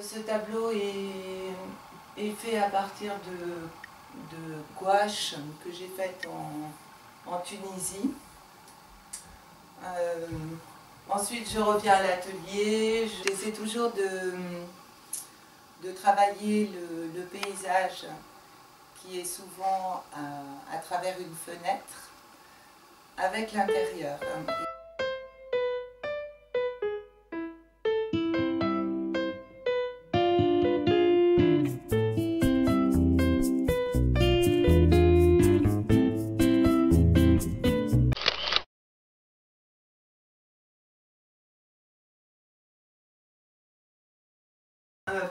Ce tableau est fait à partir de gouache que j'ai faite en Tunisie. Ensuite, je reviens à l'atelier. J'essaie toujours de travailler le paysage qui est souvent à travers une fenêtre avec l'intérieur.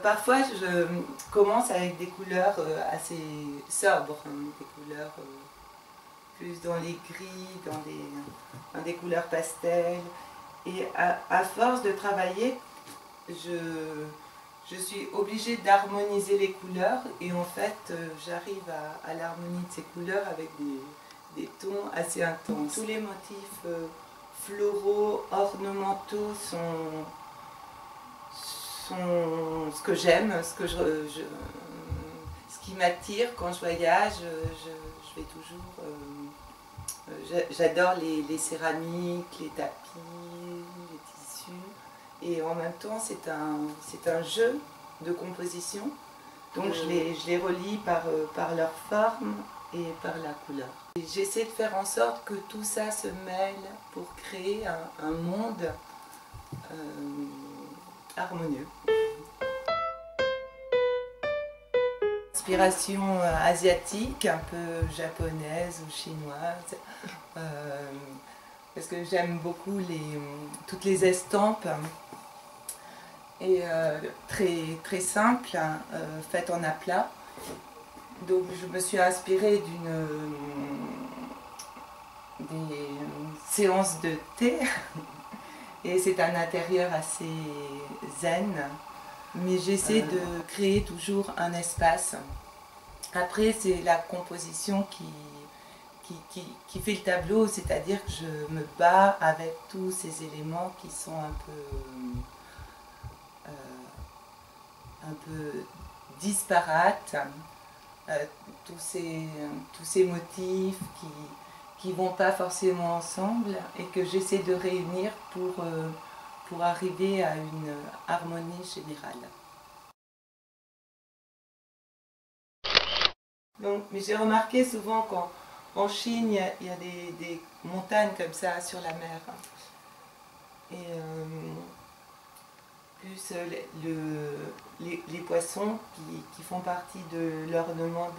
Parfois, je commence avec des couleurs assez sobres, des couleurs plus dans les gris, dans des couleurs pastel. Et à force de travailler, je suis obligée d'harmoniser les couleurs et en fait, j'arrive à l'harmonie de ces couleurs avec des tons assez intenses. Tous les motifs floraux, ornementaux sont ce que j'aime, ce qui m'attire quand je voyage. Je vais toujours. J'adore les céramiques, les tapis, les tissus. Et en même temps, c'est un jeu de composition. Donc je les relie par leur forme et par la couleur. J'essaie de faire en sorte que tout ça se mêle pour créer un monde harmonieux. Inspiration asiatique, un peu japonaise ou chinoise, parce que j'aime beaucoup toutes les estampes et très simples, faites en aplat. Donc je me suis inspirée des séances de thé. Et c'est un intérieur assez zen, mais j'essaie de créer toujours un espace. Après, c'est la composition qui fait le tableau, c'est-à-dire que je me bats avec tous ces éléments qui sont un peu disparates, tous ces motifs qui ne vont pas forcément ensemble et que j'essaie de réunir pour arriver à une harmonie générale. Donc, mais j'ai remarqué souvent qu'en Chine, il y a des montagnes comme ça sur la mer. Et plus les poissons qui font partie de l'ornement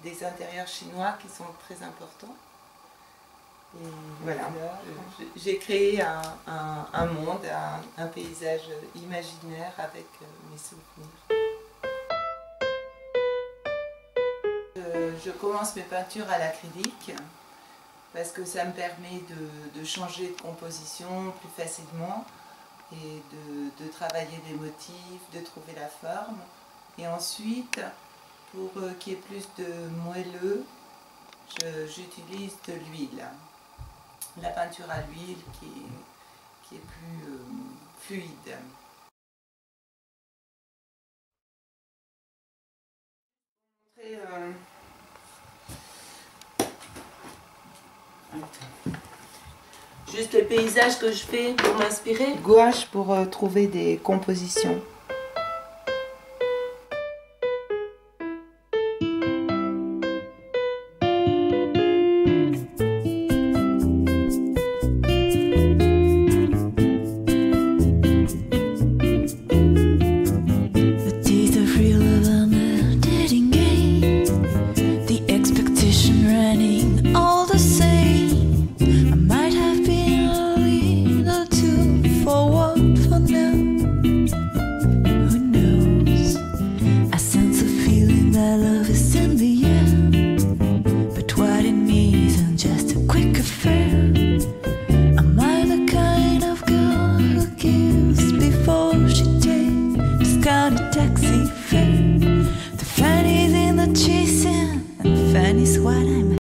des intérieurs chinois qui sont très importants. Et voilà, j'ai créé un monde, un paysage imaginaire avec mes souvenirs. Je commence mes peintures à l'acrylique parce que ça me permet de changer de composition plus facilement et de travailler des motifs, de trouver la forme. Et ensuite, pour qu'il y ait plus de moelleux, j'utilise de l'huile. La peinture à l'huile qui est plus fluide. Juste le paysage que je fais pour m'inspirer. Gouache pour trouver des compositions. Love is in the air, but what it means isn't just a quick affair.